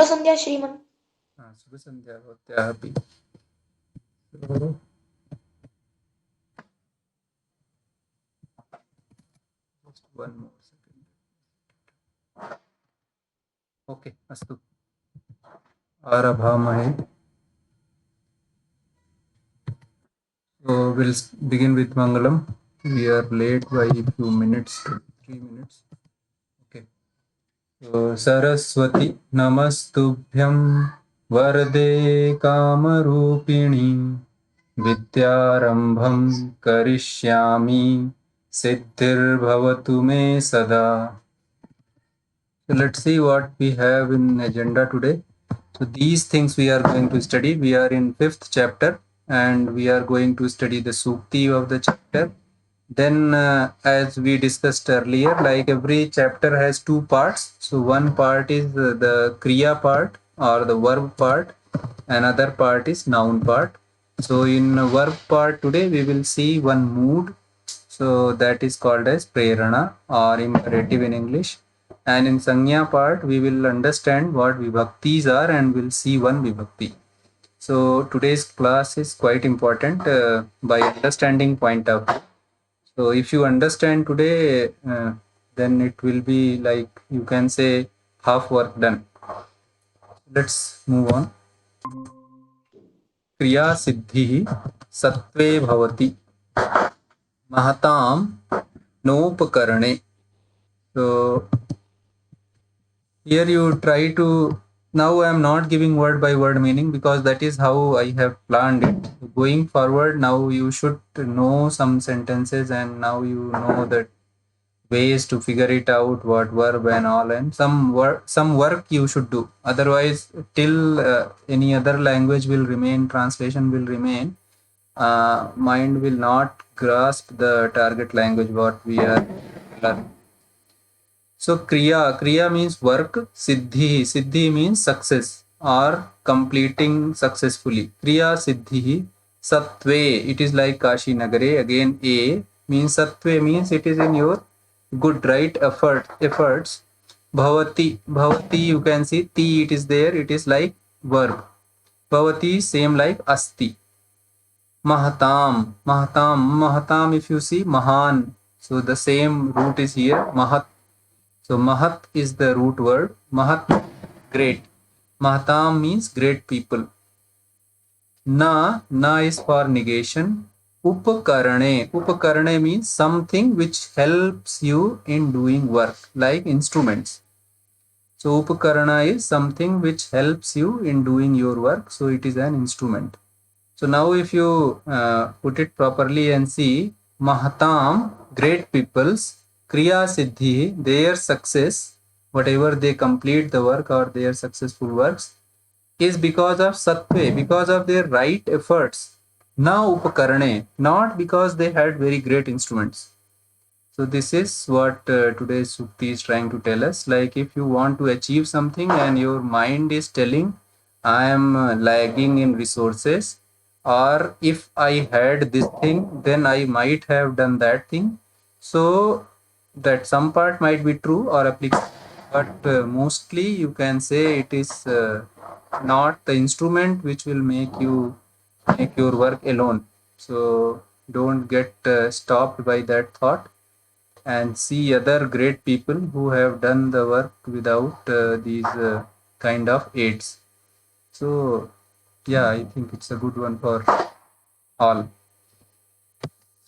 संध्या श्रीमन्। शुभ संध्या भवत्याः अपि। So, just one more second. Okay, अस्तु आरभामहे. So we'll begin with Mangalam. We are late by a few minutes, 3 minutes. Okay. So Saraswati Namastubhyam Varade Kamarupini Vidyarambham Karishyami Siddhir me sada. So let's see what we have in agenda today. So these things we are going to study. We are in 5th chapter and we are going to study the Sukti of the chapter. Then as we discussed earlier, like every chapter has two parts. So one part is the Kriya part or the verb part. Another part is noun part. So in verb part today we will see one mood. So that is called as Prerana or imperative in English. And in Sanya part, we will understand what vibhaktis are and we'll see one vibhakti. So today's class is quite important by understanding point of view. So if you understand today, then it will be like you can say half work done. Let's move on. Kriya siddhi sattve bhavati mahatam nopakarane. So here you try to, now I am not giving word by word meaning because that is how I have planned it. Going forward, now you should know some sentences and now you know that ways to figure it out, what verb and all, and some work you should do. Otherwise, till any other language will remain, translation will remain, mind will not grasp the target language what we are learning. So kriya means work. Siddhi means success or completing successfully. Kriya siddhi sattve, it is like Kashi Nagare. Again, a means sattve means it is in your good, right, efforts. Bhavati you can see ti, it is there, it is like verb. Bhavati same like asti. Mahatam if you see mahan, so the same root is here, mahat. So mahat is the root word. Mahat, great. Mahatam means great people. Na is for negation. Upakarane means something which helps you in doing work, like instruments. So upakarana is something which helps you in doing your work, so it is an instrument. So now if you put it properly and see, mahatam, great peoples, kriya siddhi, their success, whatever they complete the work or their successful works, is because of sattve, because of their right efforts. Na upakarane, not because they had very great instruments. So this is what today's Sukti is trying to tell us. Like if you want to achieve something and your mind is telling, I am lagging in resources, or if I had this thing, then I might have done that thing. So that some part might be true or applicable, but mostly you can say it is not the instrument which will make your work alone. So don't get stopped by that thought and see other great people who have done the work without these kind of aids. So yeah, I think it's a good one for all.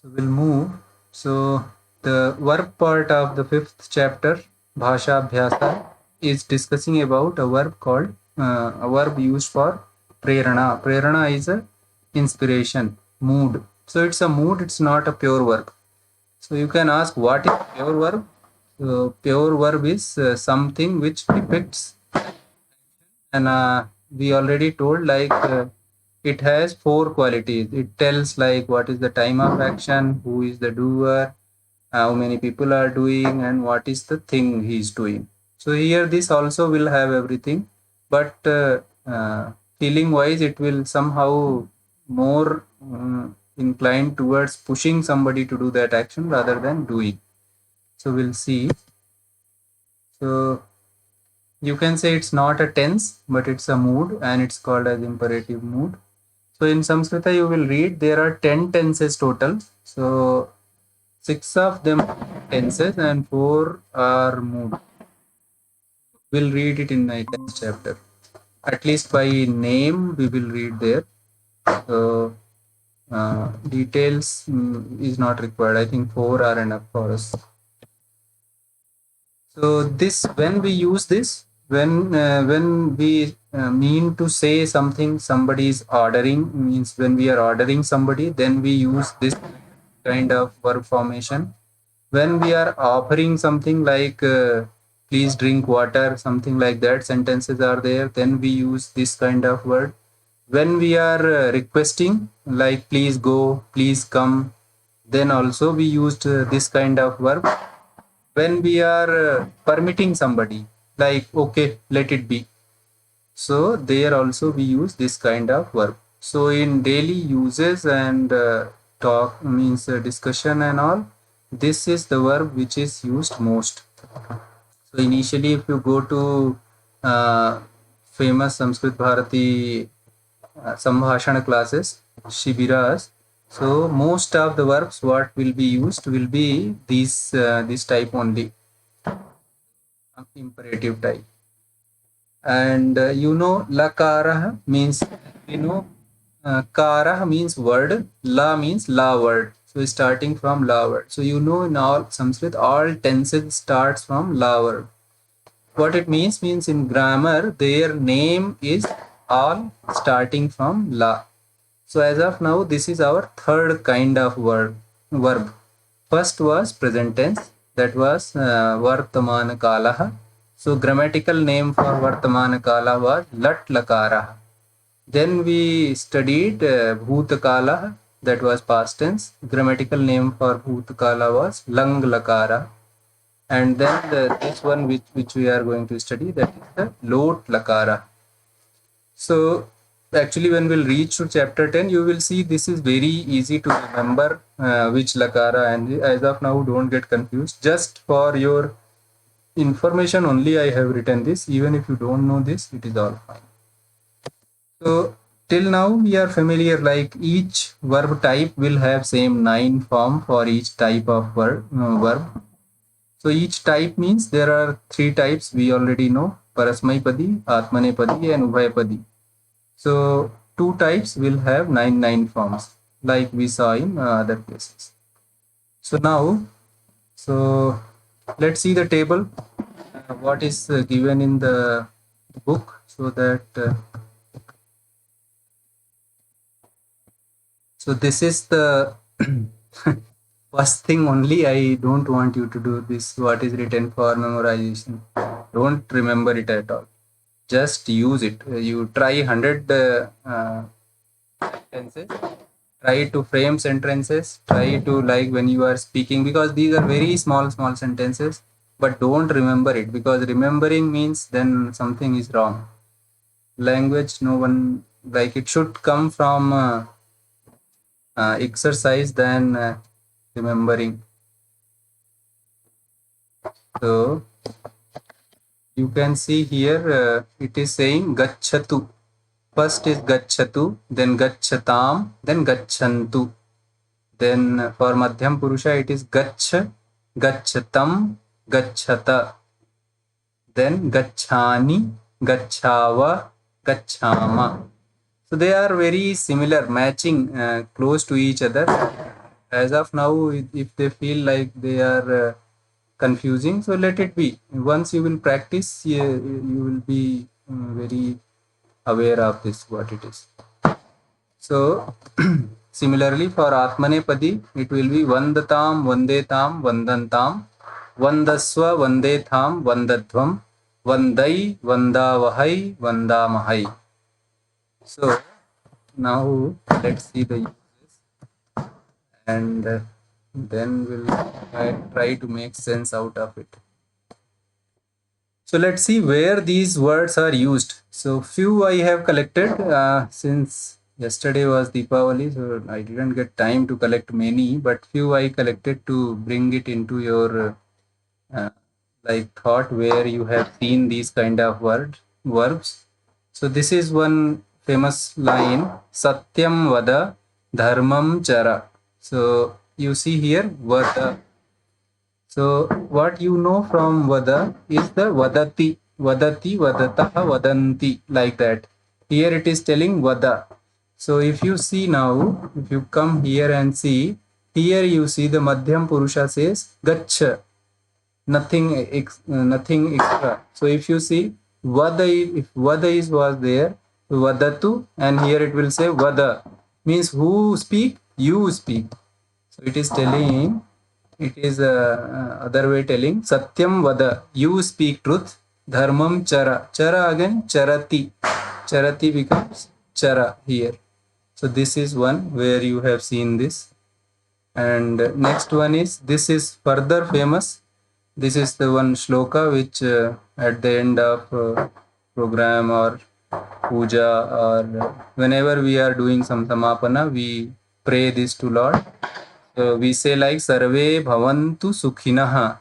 So we'll move. So the verb part of the 5th chapter, Bhasha Abhyasa, is discussing about a verb called a verb used for prerana. Prerana is a inspiration, mood. So it's a mood, it's not a pure verb. So you can ask, what is pure verb? Pure verb is something which depicts, and we already told, like it has 4 qualities. It tells like what is the time of action, who is the doer, how many people are doing, and what is the thing he is doing. So here this also will have everything, but feeling wise it will somehow more inclined towards pushing somebody to do that action rather than doing. So we'll see. So You can say it's not a tense, but it's a mood, and it's called as imperative mood. So in Samskrita, you will read there are 10 tenses total. So 6 of them are tenses and 4 are mood. We'll read it in my next chapter. At least by name, we will read there. So details is not required. I think 4 are enough for us. So this, when we use this, when we mean to say something, somebody is ordering, means when we are ordering somebody, then we use this kind of verb formation. When we are offering something like please drink water, something like that, sentences are there, then we use this kind of word. When we are requesting, like please go, please come, then also we used this kind of verb. When we are permitting somebody, like okay, let it be, so there also we use this kind of verb. So in daily uses and talk, means discussion and all, this is the verb which is used most. So initially, if you go to famous Sanskrit Bharati Sambhashana classes, Shibiras, so most of the verbs what will be used will be this type only, imperative type. And lakara means, kara means word, la means la word. So starting from la word. So in all Sanskrit, all tenses starts from la word. What it means in grammar, their name is all starting from la. So as of now, this is our third kind of verb. First was present tense, that was Vartamana Kalaha. So grammatical name for Vartamana Kala was Lat Lakara. Then we studied Bhutakala, that was past tense. Grammatical name for Bhutakala was Lang Lakara. And then this one which we are going to study, that is the Lot Lakara. So actually, when we'll reach to chapter 10, you will see this is very easy to remember which lakara, and as of now, don't get confused. Just for your information only, I have written this. Even if you don't know this, it is all fine. So till now, we are familiar, like each verb type will have same 9 form for each type of verb. So each type means there are 3 types we already know: Parasmaipadi, Atmanepadi, and Ubhayapadi. So 2 types will have 9 forms, like we saw in other places. So now, so let's see the table, what is given in the book, so that so this is the first thing only. I don't want you to do this, what is written for memorization. Don't remember it at all. Just use it. You try 100 sentences, try to frame sentences, try to, like when you are speaking, because these are very small sentences, but don't remember it, because remembering means then something is wrong. Language, no one, like it should come from exercise than remembering. So you can see here it is saying gachatu. First is gachatu, then gachatam, then gachantu. Then for Madhyam Purusha, it is gach, gachatam, gachata. Then gachani, gachava, gachama. So they are very similar, matching, close to each other. As of now, if they feel like they are confusing, so let it be. Once you will practice, you will be very aware of this, what it is. So similarly for Atmanepadi, it will be Vandatam, Vandetam, Vandantam, Vandaswa, Vandetham, Vandadvam, Vandai, Vandavahai, Vandamahai. So now let's see the uses, and then we'll try to make sense out of it. So let's see where these words are used. So few I have collected since yesterday was Deepavali, so I didn't get time to collect many, but few I collected to bring it into your like thought where you have seen these kind of verbs. So this is one famous line, Satyam Vada Dharmam Chara. So you see here Vada. So what you know from Vada is the Vadati, Vadati, Vadataha, Vadanti, like that. Here it is telling Vada. So if you see now, if you come here and see, here you see the Madhyam Purusha says Gaccha, nothing extra. So if you see Vada, if Vada is was there, Vadatu, and here it will say Vada, means who speak? You speak. So it is telling, it is other way telling, Satyam Vada, you speak truth, Dharmam Chara. Chara again, Charati. Charati becomes Chara here. So this is one where you have seen this. And next one is, this is further famous. This is the one shloka which at the end of program or puja or whenever we are doing some samapana, we pray this to Lord. So we say like Sarve Bhavantu Sukhinaha,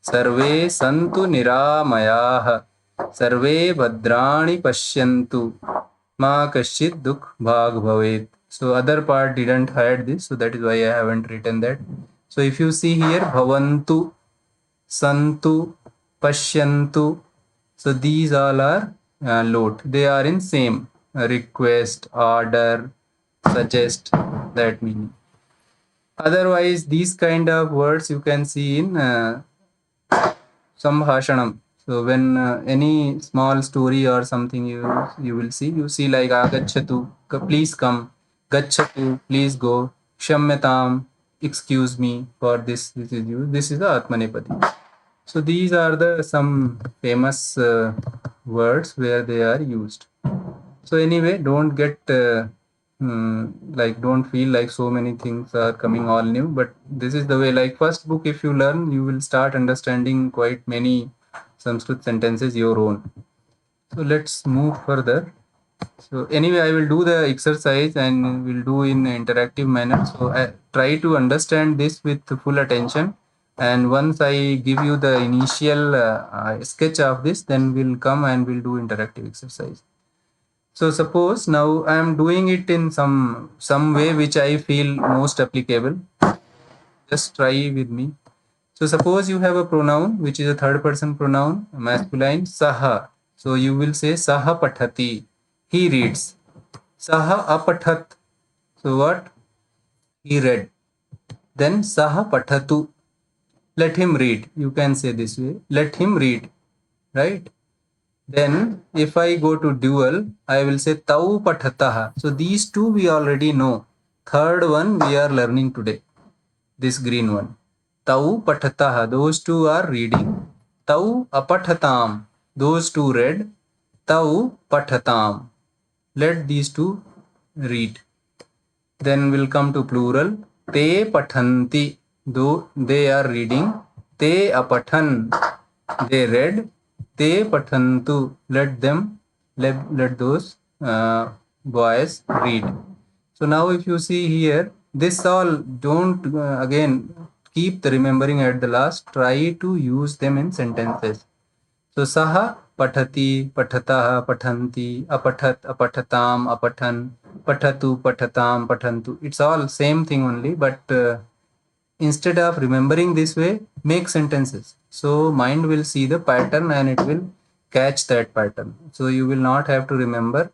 Sarve Santu Niramayaha, Sarve Bhadrani Pashyantu, Ma Kashchit Dukh Bhag Bhavet. So other part didn't had this, so that is why I haven't written that. So if you see here, Bhavantu, Santu, Pashyantu, so these all are lot. They are in same request, order, suggest, that meaning. Otherwise, these kind of words you can see in Sambhashanam. So when any small story or something you will see, you see like Agachatu, please come, Gachatu, please go, Shamyatam, excuse me for this. This is used. This is the Atmanepadi. So these are the some famous words where they are used. So anyway, don't get like don't feel like so many things are coming all new, but this is the way. Like first book, if you learn, you will start understanding quite many Sanskrit sentences your own. So let's move further. So anyway, I will do the exercise and will do in interactive manner. So I try to understand this with full attention. And once I give you the initial sketch of this, then we'll come and we'll do interactive exercise. So suppose now I am doing it in some way which I feel most applicable. Just try with me. So suppose you have a pronoun which is a third person pronoun, masculine, saha. So you will say saha pathati. He reads. Saha apathat. So what? He read. Then saha pathatu. Let him read. You can say this way. Let him read. Right? Then if I go to dual, I will say tau pathataha. So these two we already know. Third one we are learning today. This green one. Tau pathataha. Those two are reading. Tau apathatam. Those two read. Tau pathatam. Let these two read. Then we'll come to plural. Te pathanti. Though they are reading. Te apathan. They read. Te pathantu. Let those boys read. So now if you see here, this all don't again keep the remembering at the last. Try to use them in sentences. So saha pathati, pathataha, pathanti, apathat, apathatam, apathan, pathatu, pathatam, pathantu. It's all same thing only, but instead of remembering this way, make sentences. So mind will see the pattern and it will catch that pattern. So you will not have to remember.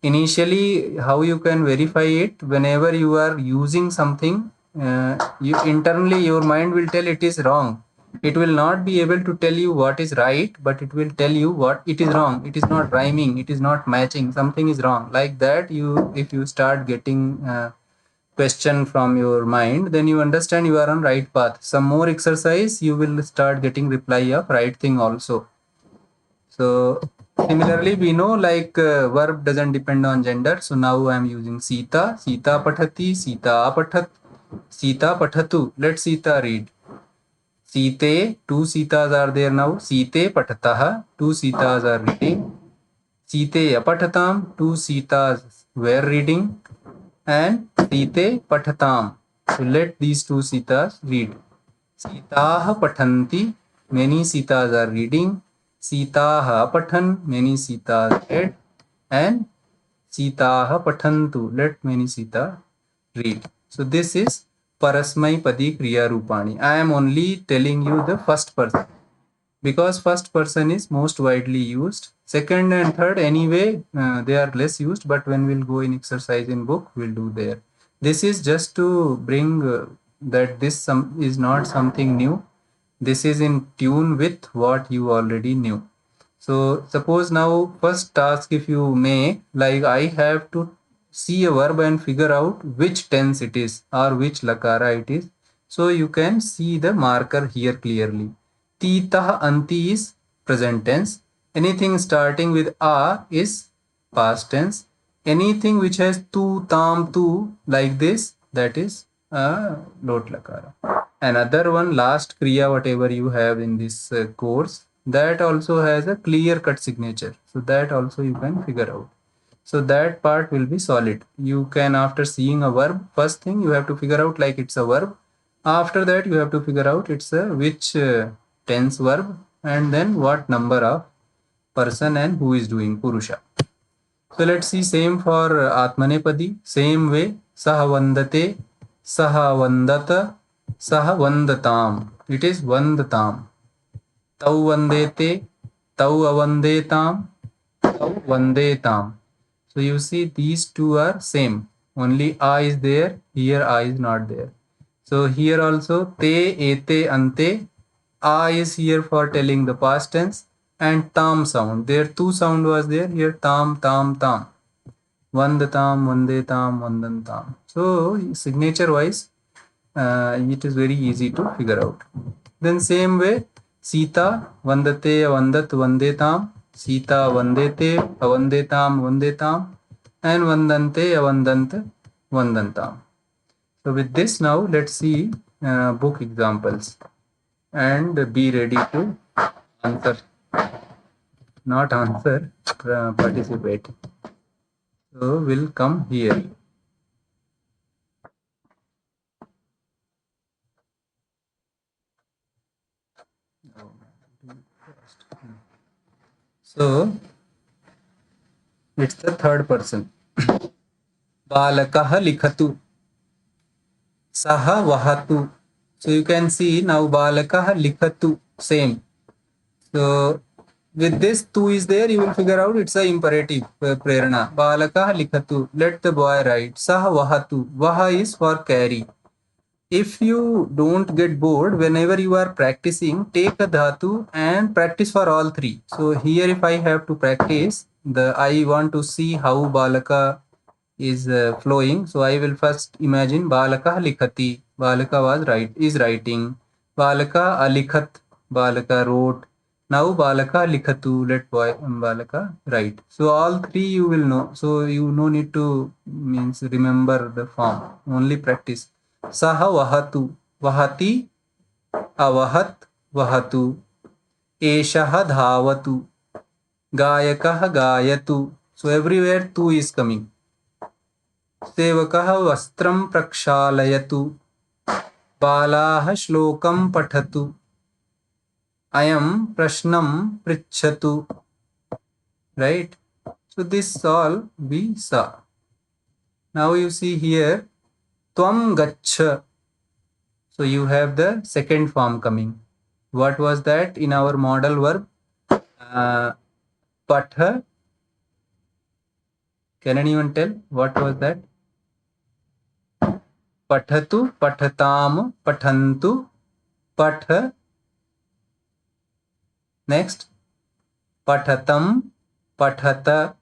Initially, how you can verify it, whenever you are using something, you internally your mind will tell it is wrong. It will not be able to tell you what is right, but it will tell you what it is wrong. It is not rhyming, it is not matching, something is wrong. Like that, you if you start getting question from your mind, then you understand you are on right path. Some more exercise, you will start getting reply of right thing also. So similarly, we know like verb doesn't depend on gender. So now I am using Sita. Sita pathati, Sita apathat, Sita pathatu. Let Sita read. Site, two Sitas are there now. Site pathataha, two Sitas are reading. Site apathatam, two Sitas were reading. And Site pathatam. So let these two Sitas read. Sitaha pathanti, many Sitas are reading, Sitaha pathan, many Sitas read, and Sitaha pathantu, let many Sita read. So this is Parasmai Padi Kriya Rupani. I am only telling you the first person because first person is most widely used. Second and third anyway they are less used, but when we'll go in exercise in book we'll do there. This is just to bring that this is not something new. This is in tune with what you already knew. So suppose now first task, if you may, like I have to see a verb and figure out which tense it is or which lakara it is. So you can see the marker here clearly. Titah anti is present tense. Anything starting with a is past tense. Anything which has tu, tam, tu like this, that is lot lakara. Another one, last kriya, whatever you have in this course, that also has a clear cut signature. So that also you can figure out. So that part will be solid. You can, after seeing a verb, first thing you have to figure out like it's a verb. After that you have to figure out it's a which tense verb, and then what number of person and who is doing Purusha. So let's see same for Atmanepadi. Same way. Saha vandate, saha vandata, saha vandatam. It is vandatam. Tau vandete, tau avandetam, tau vandetam. So you see these two are same. Only a is there. Here a is not there. So here also te, ete, ante. A is here for telling the past tense, and tam sound. There two sound was there. Here tam, tam, tam. Vandatam, Vandetam, Vandantam. So signature wise, it is very easy to figure out. Then same way, Sita, Vandate, Vandat, Vandetam, Sita, Vandete, Avandetam, Vandetam, and Vandante, Avandant, Vandantam. So with this now, let's see book examples and be ready to answer. Not answer, participate. So we'll come here. So it's the third person. Balakah likhatu. Saha vahatu. So you can see now balakah likhatu. Same. So with this tu is there, you will figure out it's a imperative prerana. Balakah likhatu. Let the boy write. Saha vahatu. Vaha is for carry. If you don't get bored, whenever you are practicing, take a dhatu and practice for all three. So here if I have to practice, I want to see how balaka is flowing. So I will first imagine balaka likhati. Balaka is writing. Balaka alikhat. Balaka wrote. Now balaka likhatu. Let boy balaka write. So all three you will know. So you no need to means remember the form. Only practice. Saha vahatu, vahati, avahत वहतु, एषः धावतु, गायकः गायतु. So everywhere tu is coming. सेवकः वस्त्रं प्रक्षालयतु, बालाः श्लोकं पठतु, अयं प्रश्नं पृच्छतु. Right? So this all we saw. Now you see here, tvam gaccha. So you have the second form coming. What was that in our modal verb? Patha. Can anyone tell what was that? Pathatu, pathatam, pathantu, patha. Next, pathatam, pathata,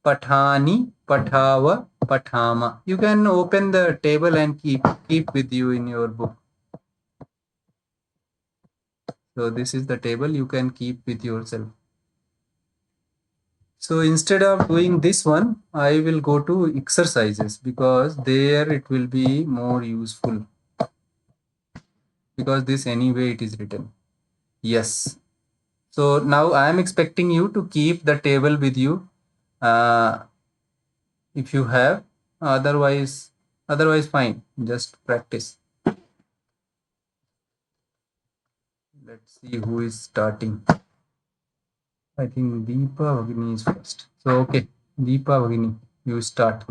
pathani, pathava, pathama. You can open the table and keep with you in your book. So this is the table you can keep with yourself. So instead of doing this one, I will go to exercises because there it will be more useful. Because this anyway it is written. Yes. So now I am expecting you to keep the table with you. If you have, otherwise fine. Just practice. Let Let's see who is starting. I think Deepa Bhagini is first. So okay, Deepa Bhagini, you start.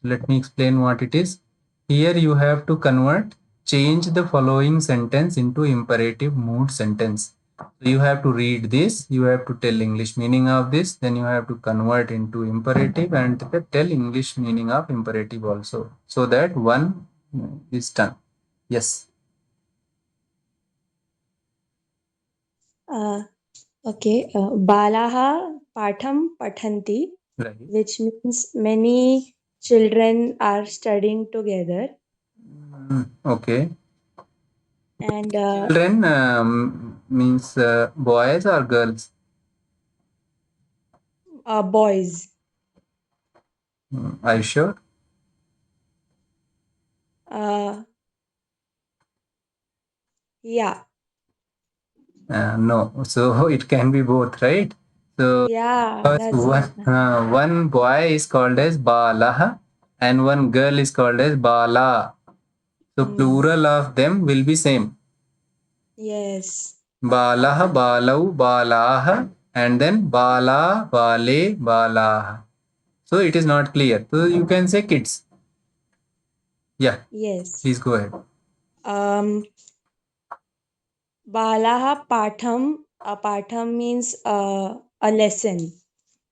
Let me explain what it is. Here you have to change the following sentence into imperative mood sentence. So you have to read this, you have to tell English meaning of this, then you have to convert into imperative and tell English meaning of imperative also. So that one is done. Yes. Okay. Balaha patham pathanti, Right. which means many children are studying together. Okay. And Children means boys or girls? boys. Are you sure? Uh, yeah. No. So it can be both, right? So Yeah, that's one boy is called as Balah and one girl is called as Bala. So plural of them will be same. Yes. Balah, Balau, Balah, and then Bala, Bale, Balah. So it is not clear. So you can say kids. Yeah, Yes. please go ahead. Balaha patham. Patham means a lesson.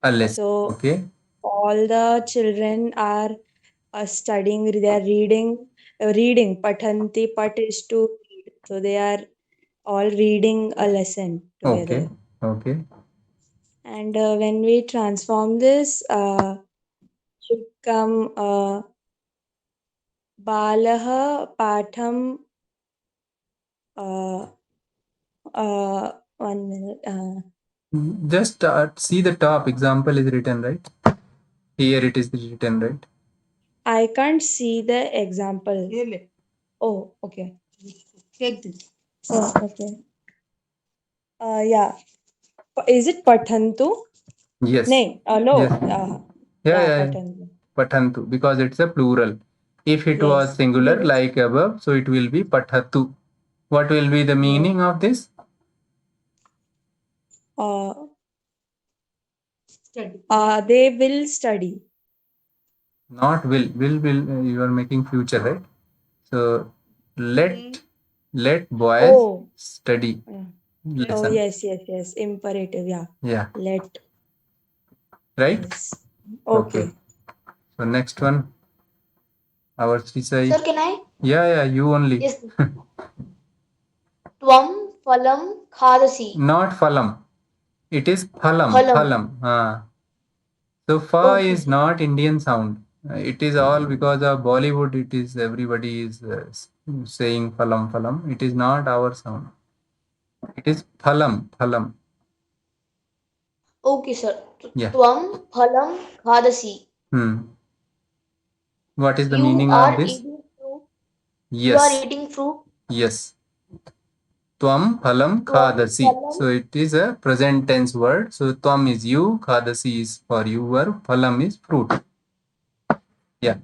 A lesson. So Okay. all the children are studying. They are reading. Reading. Pathanti. Pat is to read. So they are all reading a lesson Okay. together. Okay. And when we transform this, should come Balaha patham. Uh, 1 minute. Just see the top example is written, right? Here it is written, right? I can't see the example. Oh, okay. Take this. Oh, okay. Yeah. Is it Pathantu? Yes. No. No. Yes. Yeah, Yeah, yeah, yeah. Pathantu. Pathantu, because it's a plural. If it was Yes. singular like above, so it will be pathatu. What will be the meaning of this? Uh, they will study. Not will you are making future, right? So let boys Oh. study Oh, lesson. yes. Imperative. Yeah. Yeah, Let. right? Yes. Okay. Okay. So next one, our Srisai. Sir, can I? Yeah, you only. Yes. Tvam phalam khadasi. Not phalam. It is phalam. Phalam. Phalam. So fa Okay, is sir. not Indian sound. It is all because of Bollywood. It is everybody is saying phalam phalam. It is not our sound. It is phalam phalam. Okay, sir. Yeah. Tvam phalam khadasi. What is the You meaning of are this? eating fruit. You are Yes. eating fruit. Yes. Tvam phalam Tvam khadasi. phalam. So it is a present tense word. So tvam is you, khadasi is for you verb, phalam is fruit. Yeah.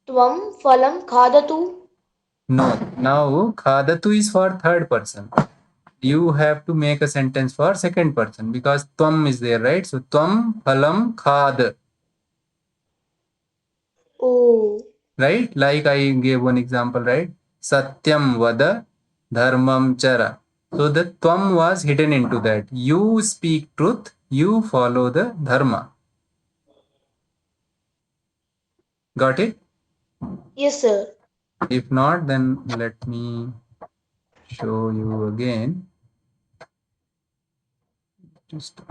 Tvam phalam khadatu. No. Now khadatu is for third person. You have to make a sentence for second person because tvam is there, right? So tvam phalam khad. Oh. Right? Like I gave one example, right? Satyam vada dharmam chara. So the tvam was hidden into that. You speak truth, you follow the dharma. Got it? Yes, sir. If not, then let me show you again. Just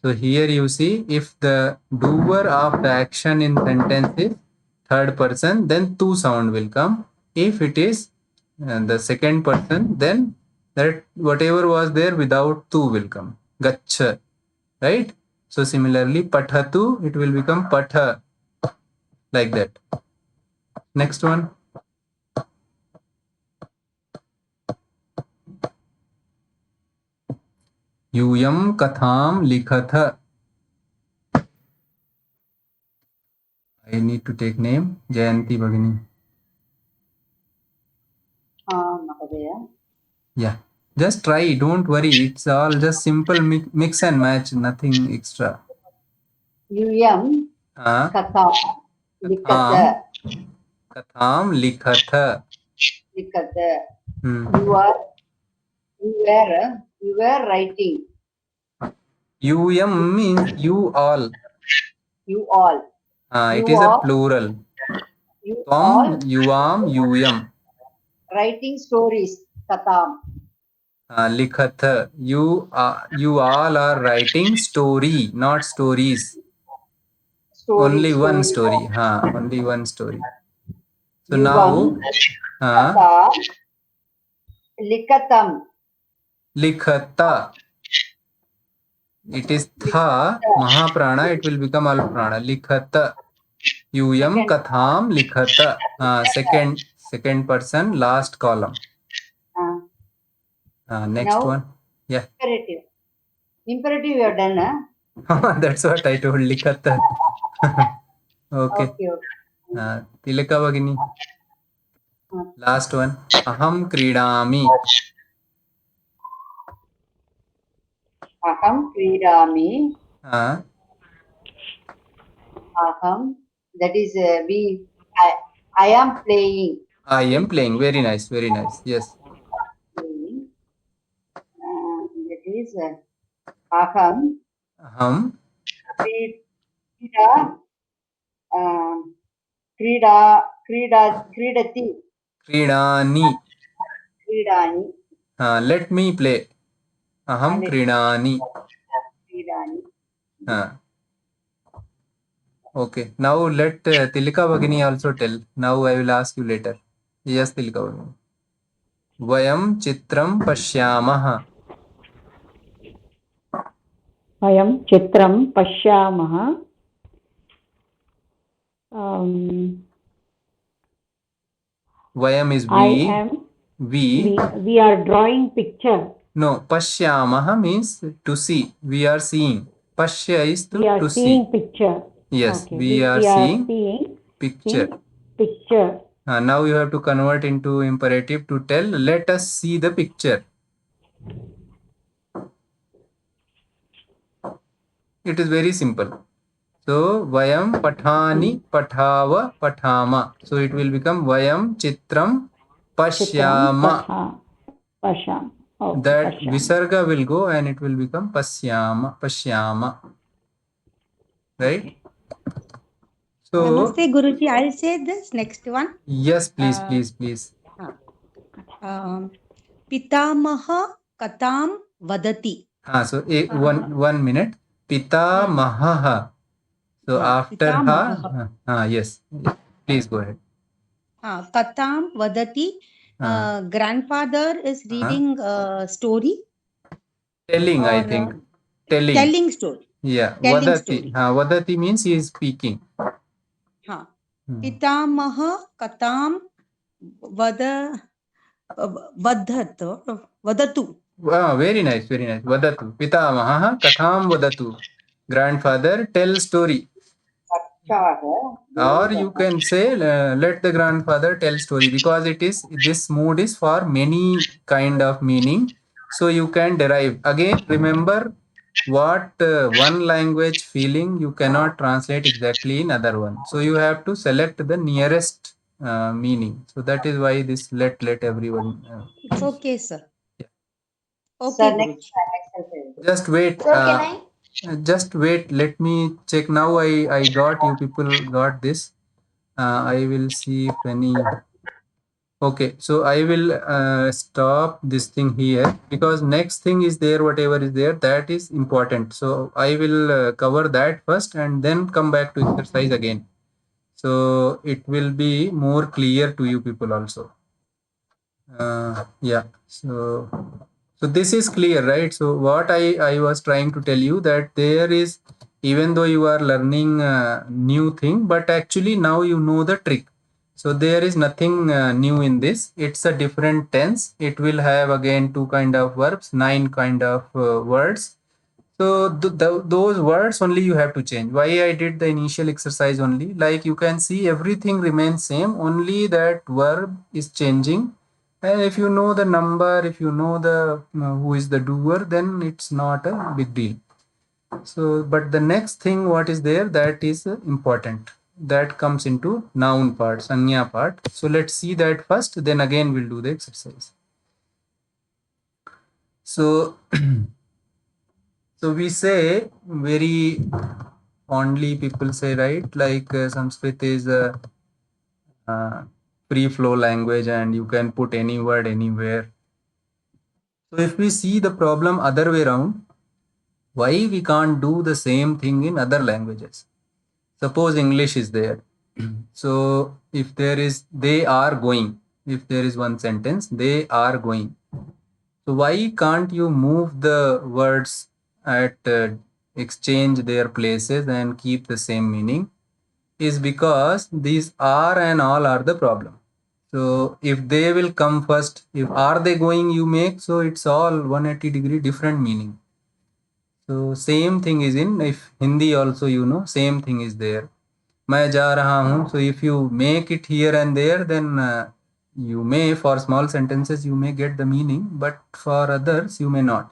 so here you see if the doer of the action in sentence is third person, then tu sound will come. If it is the second person, then that whatever was there without tu will come. Gaccha, right? So similarly, pathatu, it will become patha, like that. Next one. यूयं कथां लिखथ. I need to take name. Jayanti Bhagini. Mahodaya. Yeah. Just try, don't worry. It's all just simple mix and match, nothing extra. Katham likata. Katham likhatha. Hmm. You were writing. Means you all. You all. It is a plural. You Tvam, all yuyam. writing stories. Katham. Likhatha. You all are writing story, not stories. Only one story. Only one story. So now, Katham. Likatam. likhata. It is tha, mahaprana, it will become alprana. Likhata. Yuyam katham likhata. Second person, last column. Next Now, one. Yeah. Imperative. Imperative you have done, huh? That's what I told. Likhata. Okay. Tilaka Bhagini. Last one. Aham kridami. Aham kridami. Aham. That is I am playing. I am playing. Very nice. Very nice. Yes. Playing. That is aham. Aham. Krida. Kridati. Kridani. Kridani. Let me play. Aham kridani. Kridani. Okay. Now let Tilika Bhagini also tell. Now I will ask you later. Yes, Tilika Bhagini. Vayam chitram pashyamah. वयं चित्रं पश्यामः Vayam is I we. am We are drawing picture. No, pashyamah means to see. We are seeing. Pashya is We are to seeing see. picture. Yes, Okay. we are seeing picture. Picture. Now you have to convert into imperative to tell, let us see the picture. It is very simple. So, vayam pathani pathava pathama. So, it will become vayam chitram pashyama. Pashyama. Okay, That pashyama. visarga will go and it will become pashyama. Right? So, Namaste, Guruji. I'll say this next one. Yes, please. Pitamaha katam vadati. So one minute. Pitamaha. So after ha, yes. Please go ahead. Katam vadati. Grandfather is reading story. Telling, I think. Telling story. Yeah. Telling Vadati. story. Vadati means he is speaking. Pitamaha katam vadatu. Very nice. Vadatu. Pitamaha katham vadatu. Grandfather, tell story. Or you can say, let the grandfather tell story, because this mood is for many kind of meaning. So you can derive. Again, remember what one language feeling you cannot translate exactly in other one. So you have to select the nearest meaning. So that is why this let everyone. It's okay, sir. Yeah. Okay, Sir, Guruji. Just wait. Sir, can I? Just wait. Let me check now. I got you people got this. I will see if any. Okay, so I will stop this thing here, because next thing is there, whatever is there, that is important. So I will cover that first and then come back to exercise again. So it will be more clear to you people also. Yeah, so this is clear, right? So what I was trying to tell you, that there is, even though you are learning new thing, but actually now you know the trick. So there is nothing new in this. It's a different tense. It will have again 2 kind of verbs, 9 kind of words. So those words only you have to change. Why I did the initial exercise only? Like you can see everything remains same. Only that verb is changing. And if you know the number, if you know the who is the doer, then it's not a big deal. So, but the next thing what is there, that is important. That comes into noun part, sanya part. So let's see that first, then again we'll do the exercise. So, so we say very fondly, people say, right, like Sanskrit is a free flow language and you can put any word anywhere. So if we see the problem other way around, why we can't do the same thing in other languages? Suppose English is there. So if there is, they are going, if there is one sentence, they are going. So why can't you move the words at exchange their places and keep the same meaning? Is because these are and all are the problem. So if they will come first, if are they going you make, so it's all 180-degree different meaning. So same thing is in, if Hindi also, you know, same thing is there. मैं जा रहा हूँ. So if you make it here and there, then you may, for small sentences, you may get the meaning, but for others, you may not.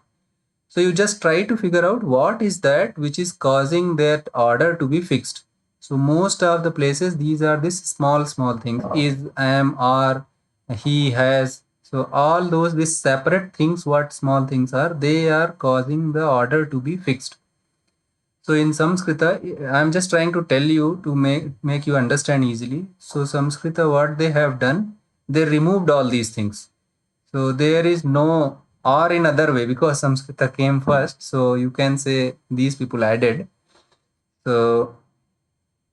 So you just try to figure out what is that which is causing that order to be fixed. So most of the places, these are this small things, is, am, are, he, has. So all these separate things, what small things are, they are causing the order to be fixed. So in Samskrita, I'm just trying to tell you to make you understand easily. So Samskrita, what they have done, they removed all these things. So there is no or in other way, because Samskrita came first. So you can say these people added. So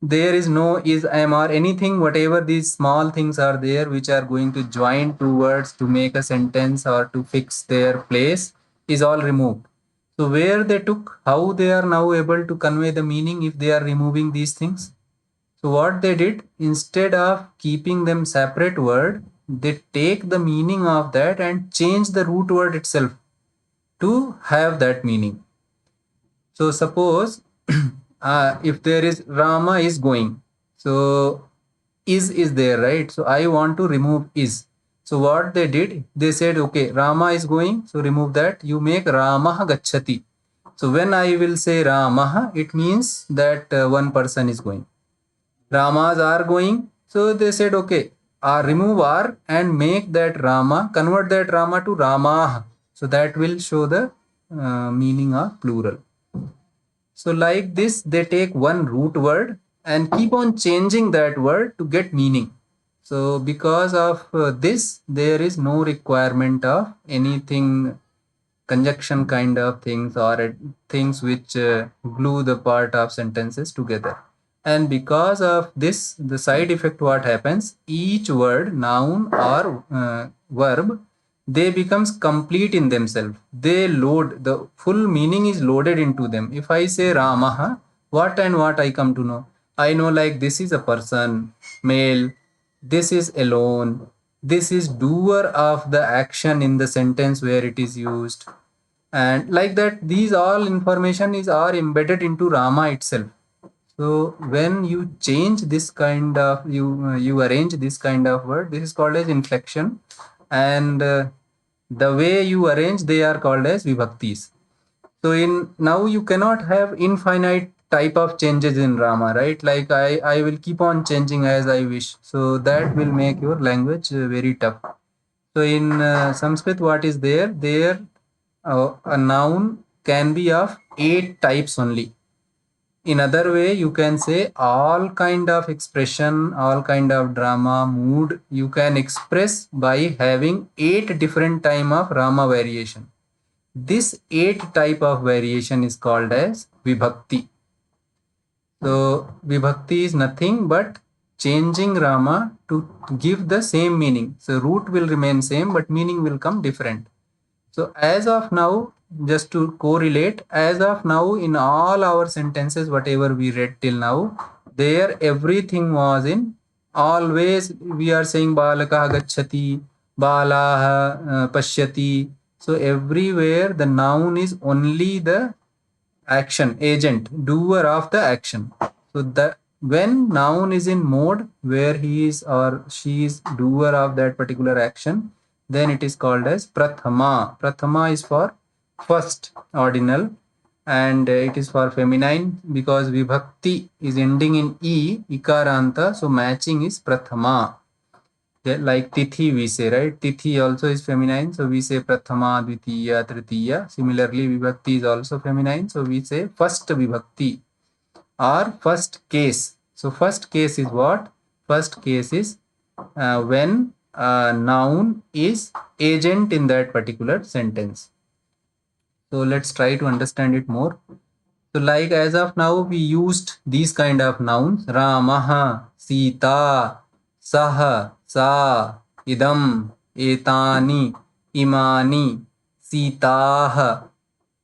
there is no is, am, or anything, whatever these small things are there which are going to join two words to make a sentence or to fix their place is all removed. So where they took, how they are now able to convey the meaning if they are removing these things? So what they did, instead of keeping them separate word, they take the meaning of that and change the root word itself to have that meaning. So suppose if there is Rama is going, so is there, right? So I want to remove is. So what they did, they said, okay, Rama is going, so remove that. You make Ramah gacchati. So when I will say Ramah, it means that one person is going. Ramas are going. So they said, okay, remove R and make that Rama, convert that Rama to Ramah. So that will show the meaning of plural. So like this, they take one root word and keep on changing that word to get meaning. So because of this, there is no requirement of anything conjunction kind of things or things which glue the part of sentences together. And because of this, the side effect what happens, each word, noun or verb, they becomes complete in themselves. They load, the full meaning is loaded into them. If I say Ramaha, what and what I come to know? I know like this is a person, male, this is alone, this is doer of the action in the sentence where it is used, and like that these all information is are embedded into Rama itself. So when you change this kind of, you arrange this kind of word, this is called as inflection, and the way you arrange, they are called as vibhaktis. So in now you cannot have infinite type of changes in Rama, right? Like I will keep on changing as I wish. So that will make your language very tough. So in Sanskrit, what is there? There a noun can be of 8 types only. In other way, you can say all kind of expression, all kind of drama, mood, you can express by having 8 different time of Rama variation. This 8 type of variation is called as vibhakti. So vibhakti is nothing but changing Rama to give the same meaning. So root will remain same, but meaning will come different. So as of now, just to correlate, as of now, in all our sentences, whatever we read till now, there everything was in, always we are saying balaka gacchati, balaha pashyati. So everywhere the noun is only the action, agent, doer of the action. So that when noun is in mode where he is or she is doer of that particular action, then it is called as prathama. Prathama is for first ordinal, and it is for feminine because vibhakti is ending in e, ikaranta, so matching is prathama. Yeah, like tithi we say, right? Tithi also is feminine, so we say prathama, dvitiya, tritiya. Similarly, vibhakti is also feminine, so we say first vibhakti or first case. So first case is what? First case is when a noun is agent in that particular sentence. So let's try to understand it more. So like as of now, we used these kind of nouns: Ramaha, Sita, Saha, Sa, Idam, Etani, Imani, Sitaha.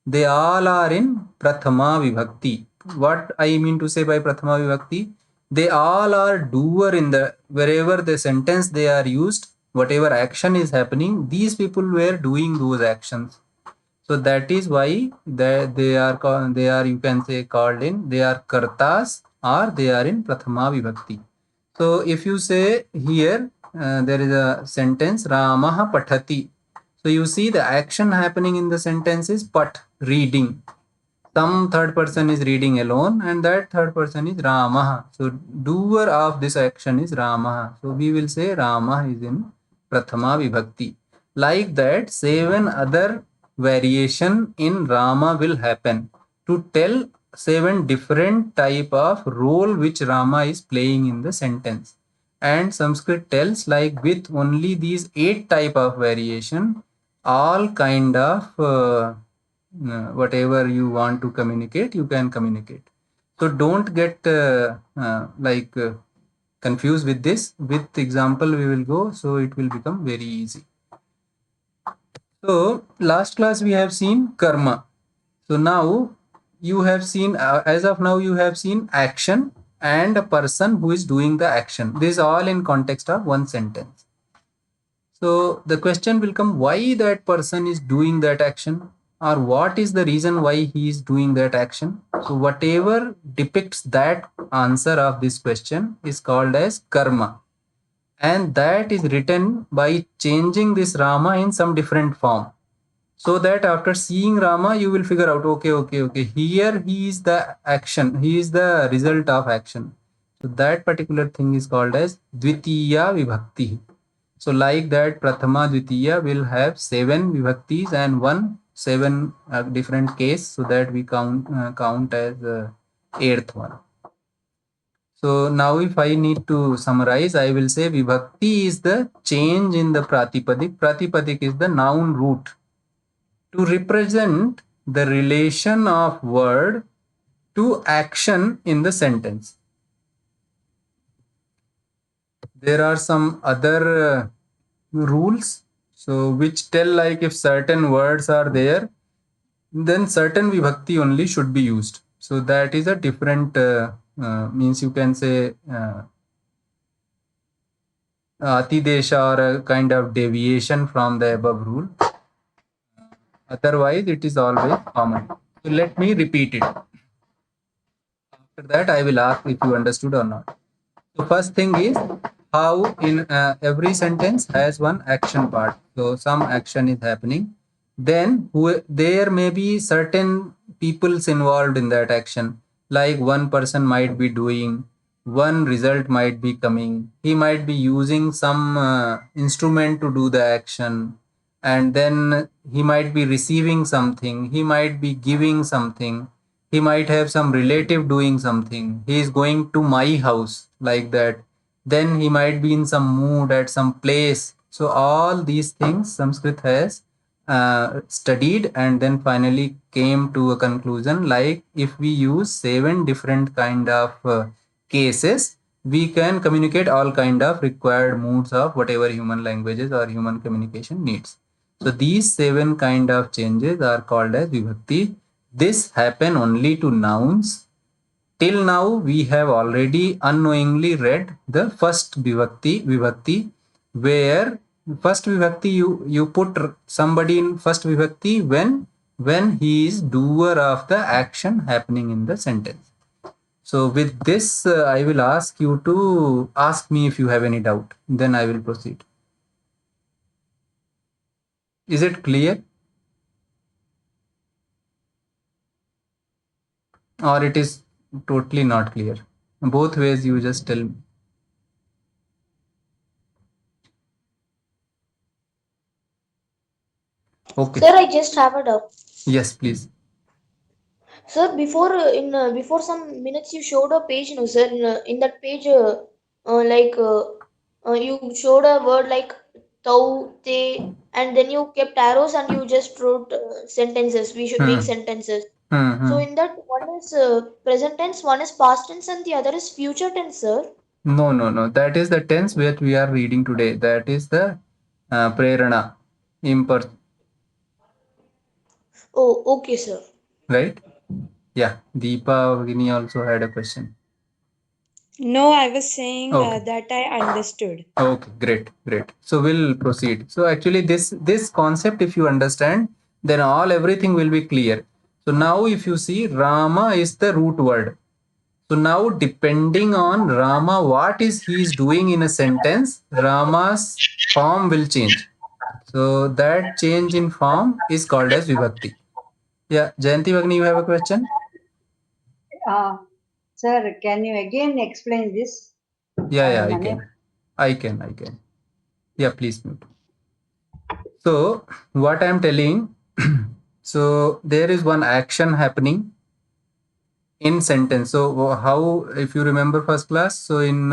They all are in Prathama Vibhakti. What I mean to say by Prathama Vibhakti? They all are doer in the wherever the sentence they are used, whatever action is happening, these people were doing those actions. So that is why they are you can say called in, they are kartas or they are in Prathama Vibhakti. So if you say here there is a sentence Ramaha Pathati. So you see the action happening in the sentence is pat, reading. Some third person is reading alone and that third person is Ramaha. So doer of this action is Ramaha. So we will say Rama is in Prathama Vibhakti. Like that, 7 other variation in Rama will happen to tell 7 different type of role which Rama is playing in the sentence. And Sanskrit tells like with only these 8 type of variation, all kind of whatever you want to communicate, you can communicate. So don't get confused with this. With example we will go, so it will become very easy. So last class we have seen karma. So now you have seen, as of now you have seen action and a person who is doing the action. This is all in context of one sentence. So the question will come, why that person is doing that action, or what is the reason why he is doing that action. So whatever depicts that answer of this question is called as karma, and that is written by changing this Rama in some different form, so that after seeing Rama you will figure out, okay, here he is the action, he is the result of action. So that particular thing is called as Dvitiya Vibhakti. So like that, Prathama Dvitiya will have 7 vibhaktis and 7 different case, so that we count as 8th one. So now if I need to summarize, I will say vibhakti is the change in the pratipadik. Pratipadik is the noun root to represent the relation of word to action in the sentence. There are some other rules, so which tell like if certain words are there, then certain vibhakti only should be used. So that is a different means you can say atidesha or a kind of deviation from the above rule. Otherwise it is always common. So let me repeat it. After that I will ask if you understood or not. So first thing is how in every sentence has one action part. So some action is happening. Then there may be certain peoples involved in that action. Like one person might be doing, one result might be coming. He might be using some instrument to do the action. And then he might be receiving something. He might be giving something. He might have some relative doing something. He is going to my house, like that. Then he might be in some mood at some place. So all these things Sanskrit has studied and then finally came to a conclusion, like if we use 7 different kind of cases, we can communicate all kind of required moods of whatever human languages or human communication needs. So these 7 kind of changes are called as vibhakti. This happen only to nouns. Till now we have already unknowingly read the first vibhakti, where first vibhakti you put somebody in first vibhakti when he is doer of the action happening in the sentence. So with this I will ask you to ask me if you have any doubt, then I will proceed. Is it clear? Or it is totally not clear? Both ways you just tell me. Okay. Sir, I just have a doubt. Yes, please. Sir, before some minutes you showed a page, no, sir. In that page, you showed a word like tau, te, and then you kept arrows and you just wrote sentences. We should make sentences. So in that, one is present tense, one is past tense, and the other is future tense, sir. No. That is the tense that we are reading today. That is the prerana, Oh, okay, sir. right? Yeah. Deepa Vagini also had a question. No, I was saying Okay. that I understood. Okay, great. So we'll proceed. So actually this concept, if you understand, then everything will be clear. So now if you see, Rama is the root word. So now depending on Rama, what is he is doing in a sentence, Rama's form will change. So that change in form is called as Vibhakti. Yeah, Jayanti Vagni, you have a question? Sir, can you again explain this? Yeah, I'm I unable- can. I can. Yeah, please mute. So what I'm telling, so there is one action happening in sentence. So how, if you remember first class, so in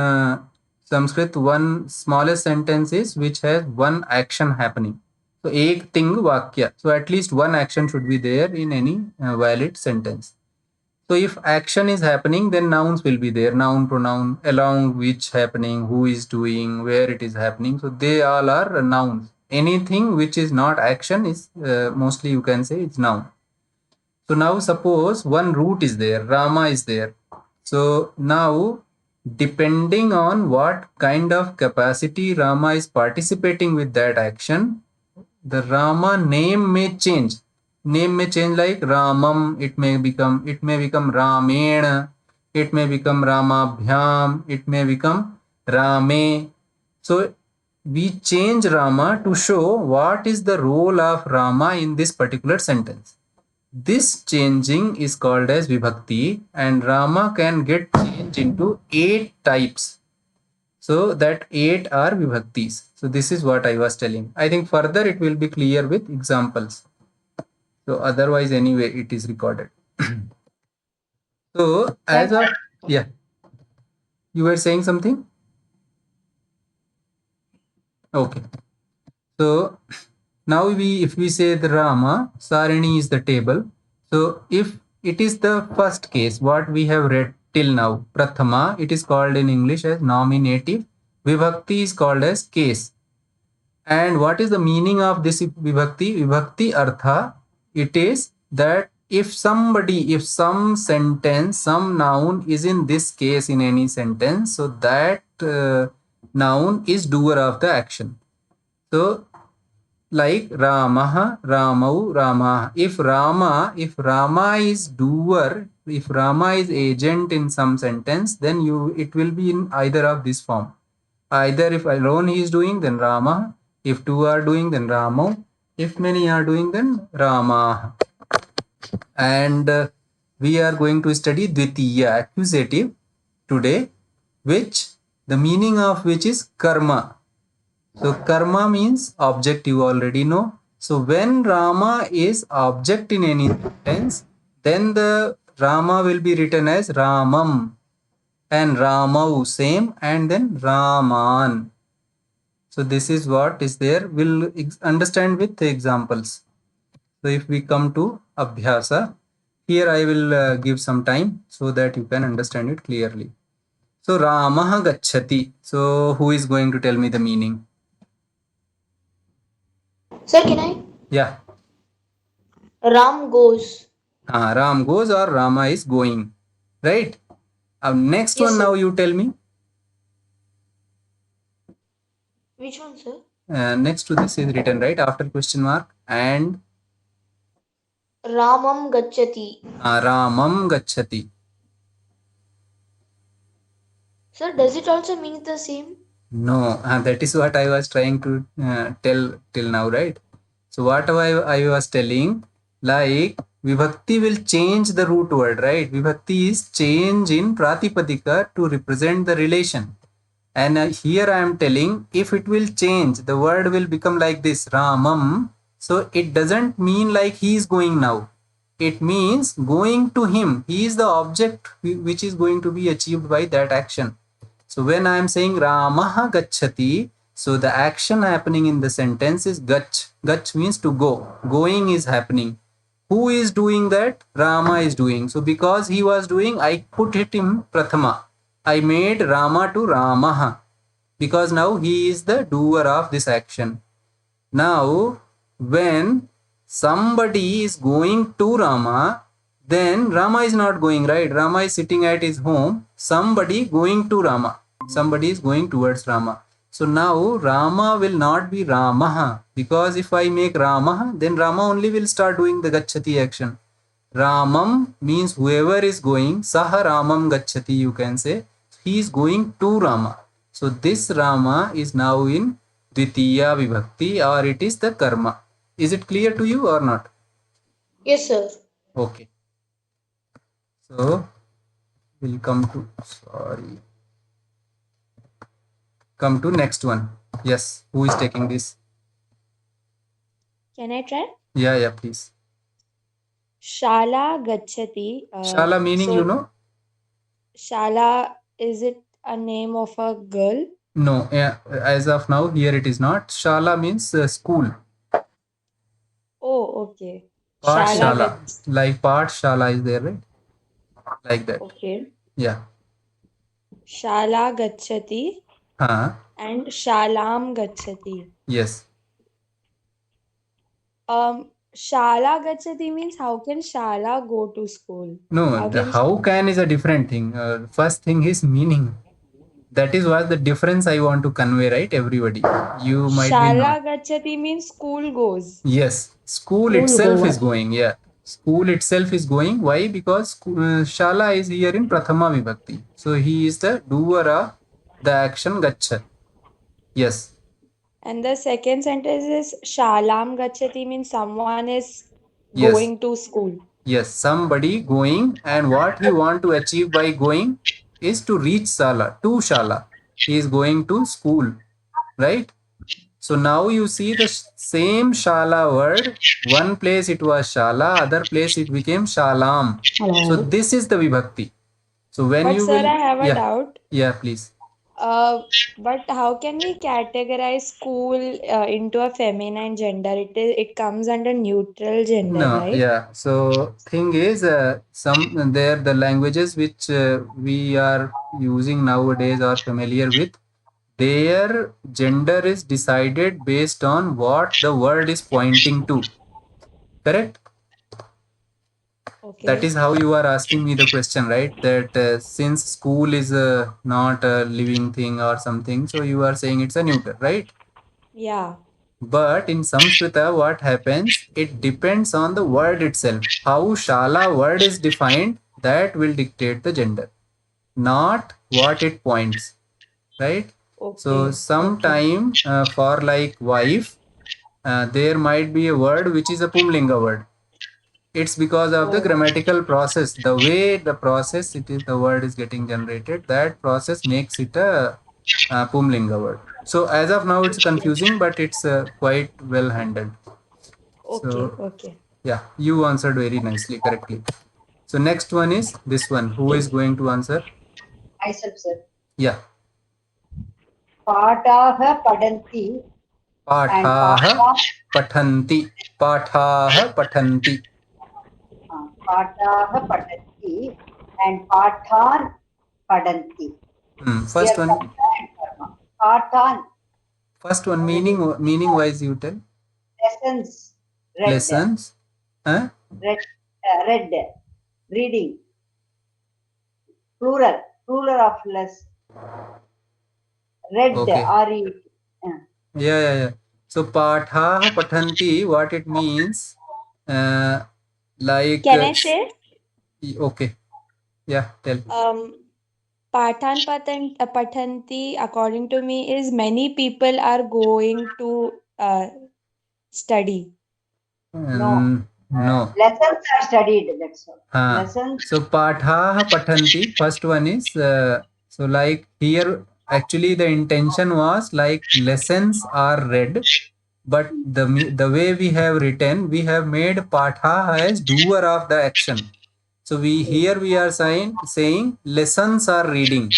Sanskrit, one smallest sentence is which has one action happening. So ek ting vakya. So at least one action should be there in any valid sentence. So if action is happening, then nouns will be there. Noun, pronoun, along which happening, who is doing, where it is happening. So they all are nouns. Anything which is not action is mostly you can say it's noun. So now suppose one root is there, Rama is there. So now depending on what kind of capacity Rama is participating with that action, the Rama name may change. Name may change like Ramam, it may become Ramena, it may become Ramabhyam, it may become Rame. So we change Rama to show what is the role of Rama in this particular sentence. This changing is called as Vibhakti, and Rama can get changed into 8 types. So that 8 are Vibhaktis. So this is what I was telling. I think further it will be clear with examples. So otherwise anyway it is recorded. So as of, yeah, you were saying something? Okay. So now if we say the Rama, Sarani is the table. So if it is the first case, what we have read till now, Prathama, it is called in English as nominative. Vibhakti is called as case. And what is the meaning of this Vibhakti? Vibhakti Artha, it is that if some sentence, some noun is in this case in any sentence, so that noun is doer of the action. So like Ramaha, Ramau, Rama. If Rama is doer, if Rama is agent in some sentence, then it will be in either of this form. Either if alone he is doing, then Rama. If two are doing, then Ramo. If many are doing, then Rama. And we are going to study Dvitiya, accusative, today, which the meaning of which is karma. So karma means object, you already know. So when Rama is object in any sentence, then the Rama will be written as Ramam, and Ramau same, and then Raman. So this is what is there. We'll understand with examples. So if we come to Abhyasa, here I will give some time so that you can understand it clearly. So Ramaha Gacchati. So who is going to tell me the meaning? Sir, can I? Yeah. Ram goes. Ram goes or Rama is going. Right? Next Yes, one sir. now you tell me. Which one, sir? Next to this is written right after question mark and Ramam gacchati. Ramam Gacchati. Sir, does it also mean the same? No, that is what I was trying to tell till now, right? So what I was telling, like vibhakti will change the root word, right? Vibhakti is change in pratipadika to represent the relation. And here I am telling, if it will change, the word will become like this, Ramam. So it doesn't mean like he is going now. It means going to him. He is the object which is going to be achieved by that action. So when I am saying Ramaha gacchati, so the action happening in the sentence is gach. Gach means to go. Going is happening. Who is doing that? Rama is doing. So because he was doing, I put it in prathama. I made Rama to Ramaha because now he is the doer of this action. Now, when somebody is going to Rama, then Rama is not going, right? Rama is sitting at his home. Somebody going to Rama. Somebody is going towards Rama. So now Rama will not be Ramaha, because if I make Ramaha, then Rama only will start doing the Gacchati action. Ramam means whoever is going, Saha Ramam Gacchati, you can say. He is going to Rama. So this Rama is now in Dvitiya Vibhakti, or it is the karma. Is it clear to you or not? Yes, sir. Okay. So we'll come to next one. Yes, who is taking this? Can I try? Yeah, please. Shala gachati. Shala meaning, so you know? Shala, is it a name of a girl? No, as of now, here it is not. Shala means school. Oh, okay. Pathshala, like Pathshala is there, right? Like that. Okay. Yeah. Shala gachati and shalam gachati. Yes. Shala gachati means how can Shala go to school? No, how can is a different thing. First thing is meaning. That is what the difference I want to convey, right? Everybody. You might be Shala gachati means school goes. Yes, school itself is going. Yeah, school itself is going. Why? Because Shala is here in Prathama Vibhakti. So he is the doer of the action Gaccha. Yes. And the second sentence is Shalam gachati means someone is going to school. Yes, somebody going, and what he want to achieve by going is to reach Shala, to Shala. He is going to school, right? So now you see the same Shala word. One place it was Shala, other place it became Shalam. So this is the Vibhakti. So when But you sir, will, I have a doubt. Yeah, please. But how can we categorize school into a feminine gender? It comes under neutral gender, No, right? yeah. So thing is, the languages which we are using nowadays or familiar with, their gender is decided based on what the word is pointing to. Correct? Okay. That is how you are asking me the question, right? That since school is not a living thing or something, so you are saying it's a neuter, right? Yeah. But in Samskrita, what happens? It depends on the word itself. How Shala word is defined, that will dictate the gender, not what it points, right? Okay. So sometime for like wife, there might be a word which is a Pumlinga word. It's because of the grammatical process, the way the process the word is getting generated, that process makes it a Pumlinga word. So as of now it's confusing, but it's quite well handled. Okay. Yeah, you answered very nicely, correctly. So next one is this one. Who is going to answer? Myself, sir. Yeah. Pataha padanti. Pathaha pathanti. Pathaha pathanti. Pataha padanti and pathan padanti. First one. Pathan. First one, meaning wise you tell. Lessons. Read. Lessons. Huh? Read. Reading. Plural of less. Read. Okay. R-E. Yeah. So pathaha pathanti, what it means? Like. Can I say? Okay. Yeah, tell. Pathan pathanti, according to me, is many people are going to study. No. Lessons are studied, that's all. हाँ. Lessons. So pathaah pathanti. First one is so like here actually the intention was like lessons are read, but the way we have written, we have made patha as doer of the action. So we are saying lessons are reading.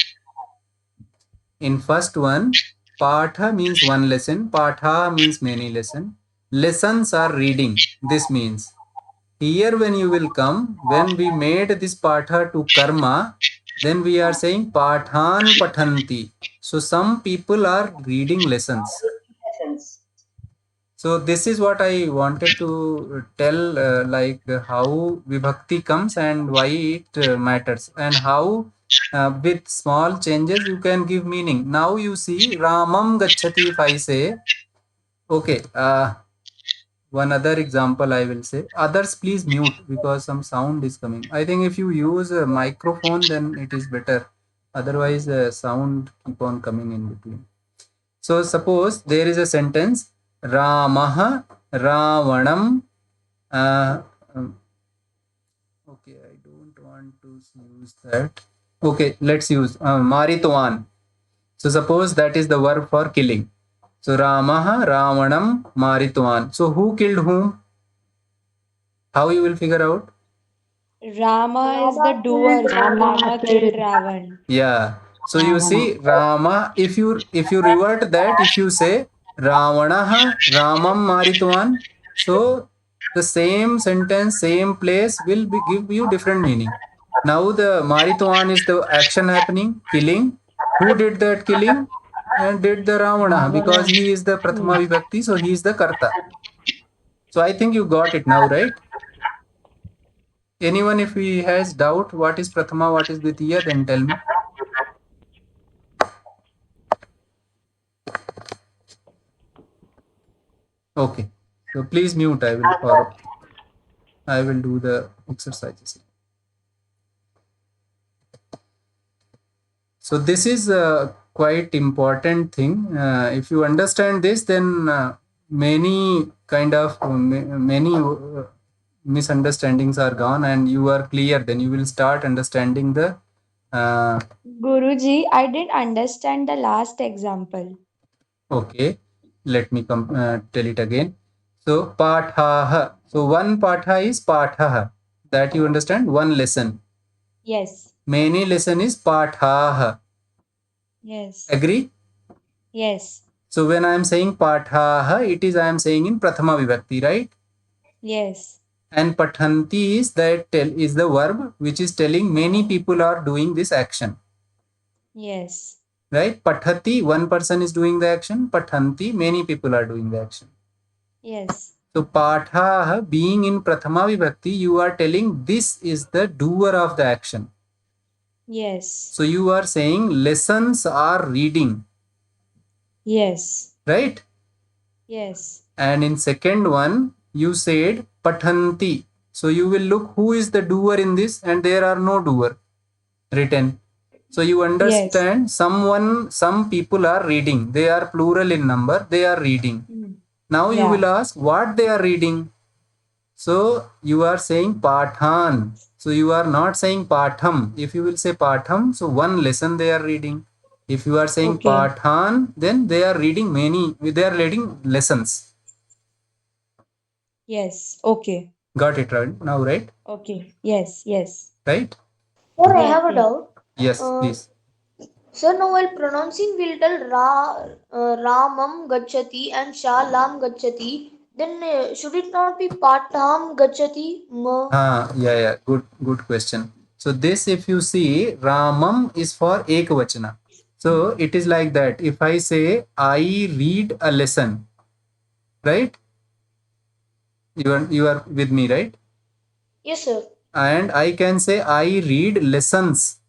In first one, patha means one lesson, patha means many lesson. Lessons are reading. This means here when you will come, when we made this patha to karma, then we are saying pathan pathanti. So some people are reading lessons. Lessons. So this is what I wanted to tell, like how vibhakti comes and why it matters, and how with small changes you can give meaning. Now you see Ramam Gachati. If I say, okay, one other example I will say. Others please mute because some sound is coming. I think if you use a microphone, then it is better. Otherwise, sound keep on coming in between. So suppose there is a sentence, Ramah Ravanam. Okay, I don't want to use that. Okay, let's use Maritwan. So suppose that is the verb for killing. So Ramah Ravanam Maritwan. So who killed whom? How you will figure out? Rama is the doer, so Rama killed Ravan. Yeah. So you see Rama, if you revert that, if you say Ravanaha Ramam Maritwan, so the same sentence, same place will give you different meaning. Now the Maritwan is the action happening, killing. Who did that killing? And did the Ravana, because he is the Prathama Vibhakti, so he is the Karta. So I think you got it now, right? Anyone if he has doubt what is Prathama, what is Dvitiya, then tell me. Okay, so please mute. I will do the exercises. So this is a quite important thing. If you understand this, then many kind of many misunderstandings are gone, and you are clear. Then you will start understanding the. Guruji, I didn't understand the last example. Okay, let me tell it again. So pathaah. So one patha is pathaah. That you understand, one lesson. Yes. Many lesson is pathaah. Yes. Agree? Yes. So when I am saying pathaah, it is I am saying in prathama vibhakti, right? Yes. And pathanti is is the verb which is telling many people are doing this action. Yes. Right? Pathati, one person is doing the action. Pathanti, many people are doing the action. Yes. So patha being in prathama vibhakti, you are telling this is the doer of the action. Yes. So you are saying lessons are reading. Yes. Right? Yes. And in second one, you said pathanti. So you will look who is the doer in this, and there are no doer written. So you understand some people are reading. They are plural in number. They are reading. Now you will ask what they are reading. So you are saying pathan. So you are not saying patham. If you will say patham, so one lesson they are reading. If you are saying pathan, then they are reading they are reading lessons. Yes. Okay. Got it right now, right? Okay. Yes. Yes. Right? Sir, I have a doubt. Yes, please. Sir, now while pronouncing, we'll tell Ramam Gachati and Shalam Gachati. Then should it not be Patam Gachati? Yeah. Good question. So this, if you see, Ramam is for Ekvachana. So it is like that. If I say I read a lesson, right? You are with me, right? Yes, sir. And I can say I read lessons.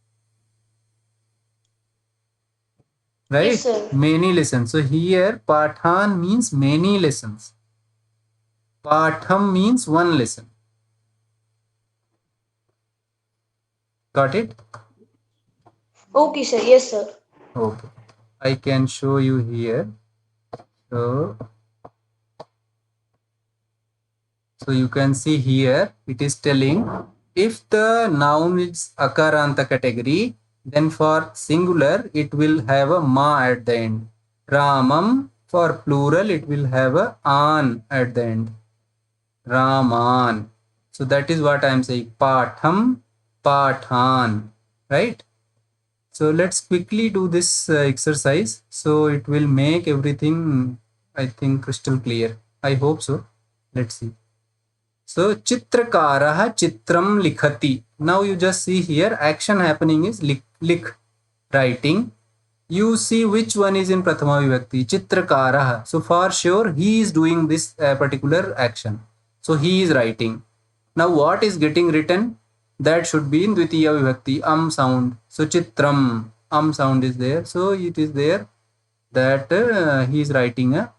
Right? Yes, sir. Many lessons. So here Pathan means many lessons. Patham means one lesson. Got it? Okay, sir. Yes, sir. Okay. I can show you here. So So you can see here it is telling if the noun is akaranta category, then for singular it will have a ma at the end. Ramam, for plural it will have a an at the end. Raman. So that is what I am saying. Patham, pathan, right? So let's quickly do this exercise. So it will make everything, I think, crystal clear. I hope so. Let's see. So chitrakarah chitram likhati. Now you just see here action happening is likh, writing. You see which one is in prathama vibhakti. Chitrakarah. So for sure he is doing this particular action. So he is writing. Now what is getting written? That should be in dvitiya vibhakti, sound. So chitram, sound is there. So it is there that he is writing a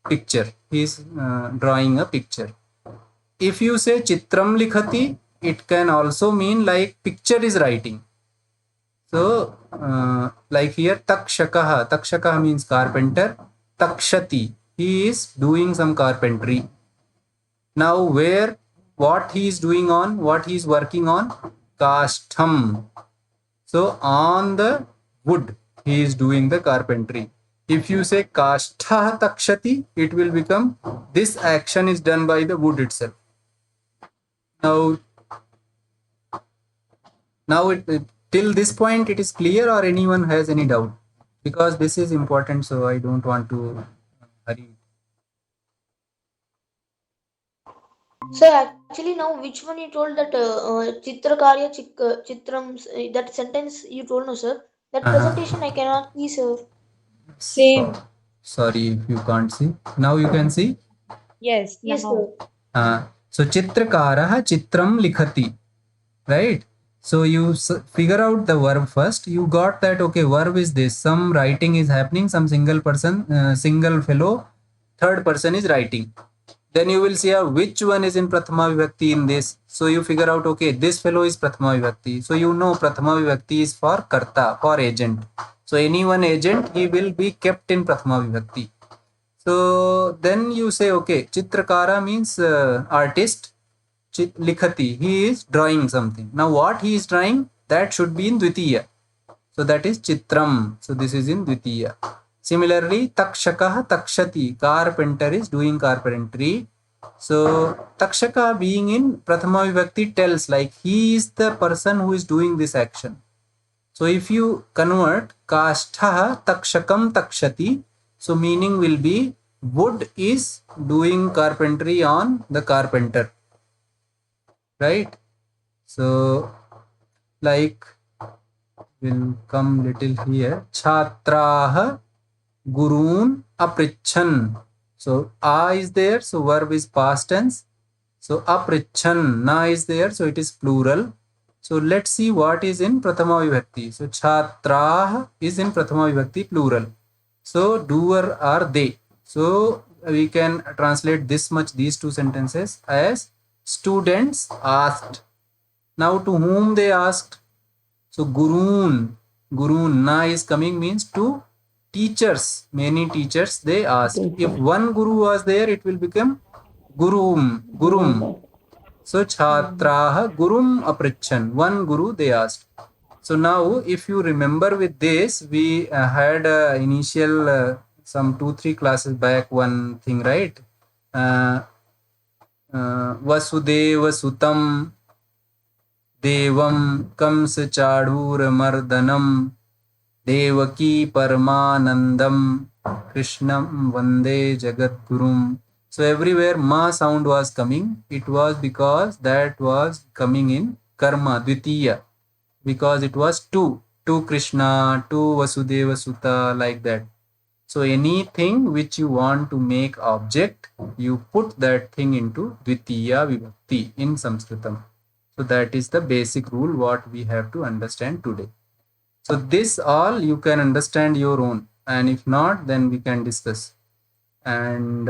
picture. He is drawing a picture. If you say chitram likhati, it can also mean like picture is writing. So like here takshakaha. Takshakaha means carpenter. Takshati, he is doing some carpentry. Now where, what he is doing on, what he is working on? Kashtham. So on the wood he is doing the carpentry. If you say kashtha takshati, it will become this action is done by the wood itself. Now till this point it is clear, or anyone has any doubt? Because this is important, so I don't want to hurry. So actually now which one you told that chitrakarya chitram, that sentence you told, no sir, that presentation I cannot see, sir. Same. Sorry if you can't see. Now you can see? Yes, Yes, now. sir. So chitrakarah chitram likhati, right? So you figure out the verb first. You got that, okay, verb is this, some writing is happening, some single person, single fellow, third person is writing. Then you will see which one is in prathama vibhakti in this. So you figure out, okay, this fellow is prathama vibhakti. So you know prathama vibhakti is for karta, for agent. So any one agent, he will be kept in prathama vibhakti. So then you say, okay, chitrakara means artist. Likhati, he is drawing something. Now what he is drawing, that should be in dvitiya. So that is chitram. So this is in dvitiya. Similarly, takshakah takshati, carpenter is doing carpentry. So takshaka being in prathama vibhakti tells like he is the person who is doing this action. So if you convert kashtha takshakam takshati, so meaning will be wood is doing carpentry on the carpenter, right? So like will come little here. Chhatrah gurun aprichan. So a is there, so verb is past tense. So aprichan, na is there, so it is plural. So let's see what is in prathama vibhakti. So chhatrah is in prathama vibhakti plural. So doer are they. So we can translate this much, these two sentences as students asked. Now to whom they asked? So gurun, na is coming, means to teachers. Many teachers they asked. If one guru was there, it will become gurum. So chhatrah gurum aprichan, one guru they asked. So now if you remember with this, we had initial some 2-3 classes back one thing, right? Vasudeva sutam devam kamsa chadhur mardanam devaki paramanandam krishnam vande jagadgurum. So everywhere ma sound was coming. It was because that was coming in karma dvitiya, because it was to Krishna, to Vasudeva Sutta, like that. So anything which you want to make object, you put that thing into dvitiya vibhakti in Sanskritam. So that is the basic rule what we have to understand today. So this all you can understand your own, and if not, then we can discuss. And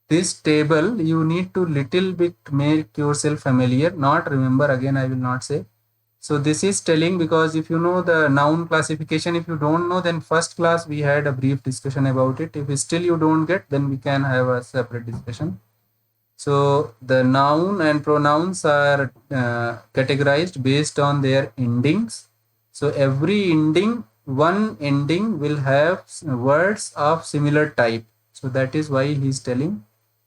this table you need to little bit make yourself familiar. Not remember again, I will not say. So this is telling, because if you know the noun classification, if you don't know, then first class we had a brief discussion about it. If still you don't get, then we can have a separate discussion. So the noun and pronouns are categorized based on their endings. So every ending, one ending will have words of similar type. So that is why he is telling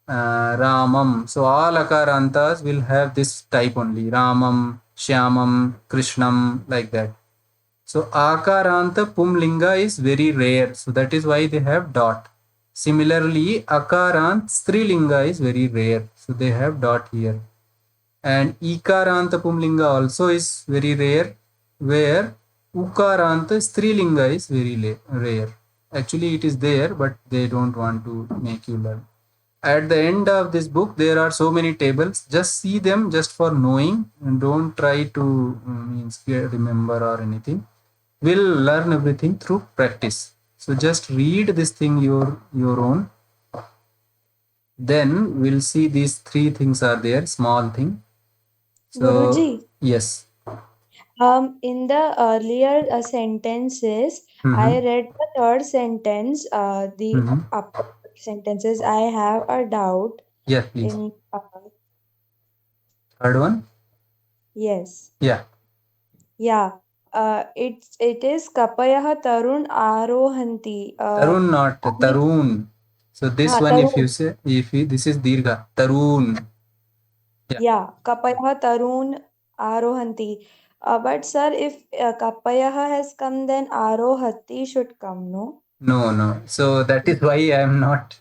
Ramam. So all akarantas will have this type only. Ramam, Shyamam, Krishnam, like that. So akaranta pumlinga is very rare. So that is why they have dot. Similarly, akarant strilinga is very rare. So they have dot here. And ikaranta pumlinga also is very rare, where ukaranta strilinga is very rare. Actually, it is there, but they don't want to make you learn. At the end of this book, there are so many tables. Just see them just for knowing, and don't try to remember or anything. We'll learn everything through practice. So just read this thing your own. Then we'll see these three things are there, small thing. So Guruji, yes. in the earlier sentences, I read the third sentence. The upper sentences, I have a doubt. Yeah, please. In Third one. yes. Yeah. Yeah. It is Kapayah Tarun Arohanti. Tarun, not Tarun. So this one, Tarun. if you say, this is Dirgha. Tarun. Yeah, Kapayah Tarun Arohanti. But sir, if Kapayah has come, then Arohati should come, no? No. So that is why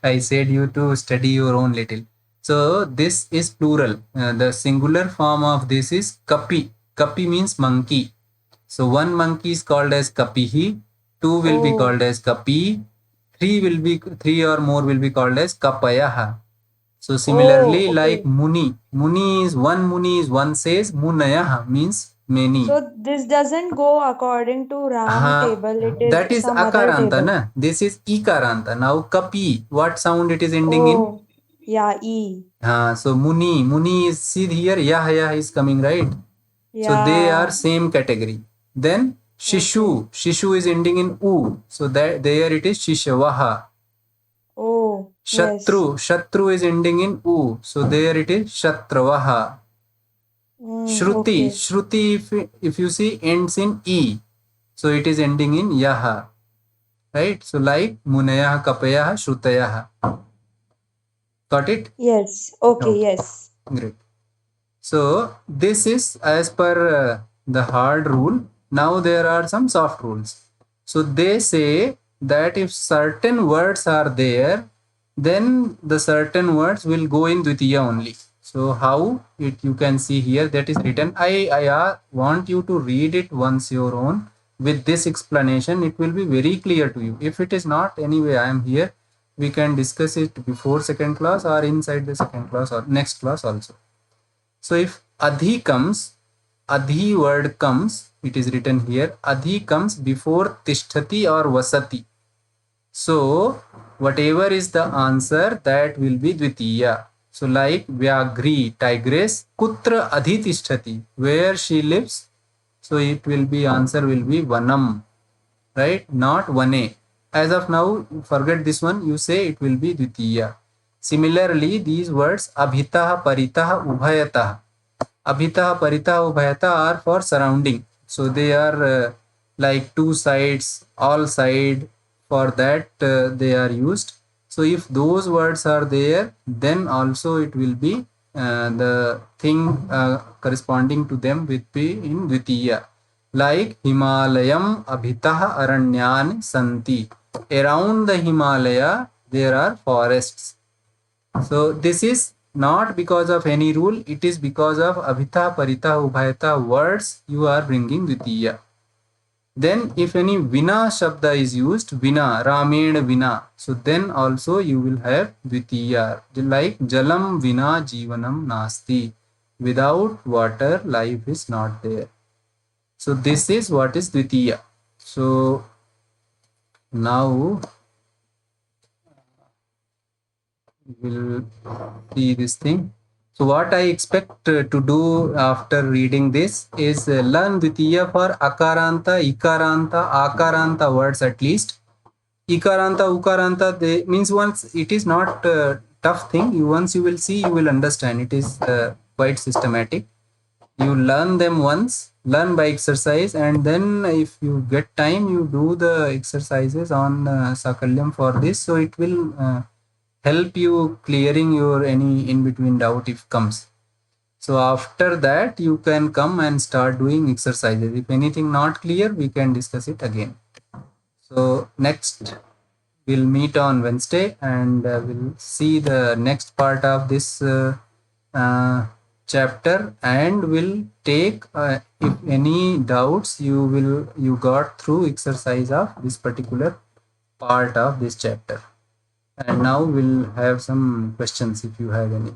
I said you to study your own little. So this is plural. The singular form of this is Kapi. Kapi means monkey. So one monkey is called as Kapihi. Two will be called as Kapi. Three or more will be called as Kapayaha. So similarly, like Muni. Muni is one says, Munayaha means many. So this doesn't go according to round table. It is that is some other Akaranta, table. na? This is Ikaranta. Now Kapi, what sound it is ending in? Yeah, E. So Muni is, see here, Yah is coming, right? Yeah. So they are same category. Then Shishu is ending in U. So that there it is Shishavaha. Shatru is ending in U. So there it is Shatravaha. Shruti, if you see, ends in E. So it is ending in Yaha. Right? So like Munayah, Kapayah, Shrutayah. Got it? Yes. Okay, yes. Great. So this is as per the hard rule. Now there are some soft rules. So they say that if certain words are there, then the certain words will go in Dvitiya only. So how it you can see here that is written. I want you to read it once your own. With this explanation, it will be very clear to you. If it is not, anyway, I am here. We can discuss it before second class or inside the second class or next class also. So if Adhi comes, Adhi word comes, it is written here, Adhi comes before Tishtati or Vasati. So whatever is the answer, that will be Dvitiya. So like Vyagri, tigress, Kutra Adhi Tishtati, where she lives. So it will be, answer will be Vanam, right? Not Vane. As of now, forget this one, you say it will be Dvitiya. Similarly, these words Abhitaha, Paritaha, Ubhayataha. Abhitaha, Paritaha, Ubhayataha are for surrounding. So they are like two sides, all side. For that they are used. So if those words are there, then also it will be the thing corresponding to them will be in Dvitiya. Like Himalayam Abhitaha Aranyan Santi. Around the Himalaya there are forests. So this is not because of any rule, it is because of Abhita, Parita, Ubhayata words you are bringing Dvitiya. Then if any Vina Shabda is used, Vina, Ramen Vina, so then also you will have Dvitiya. Like Jalam Vina Jivanam Nasti. Without water, life is not there. So this is what is Dvitiya. So now we'll see this thing. So what I expect to do after reading this is learn Dvitiya for Akaranta, Ikaranta, Akaranta words at least. Ikaranta, Ukaranta, they means once it is not tough thing. Once you will see, you will understand. It is quite systematic. You learn them once, learn by exercise, and then if you get time, you do the exercises on Sakalyam for this. So it will help you clearing your any in between doubt if comes. So after that, you can come and start doing exercises. If anything not clear, we can discuss it again. So next, we'll meet on Wednesday, and we'll see the next part of this chapter, and we'll take if any doubts you got through exercise of this particular part of this chapter. And now we'll have some questions if you have any.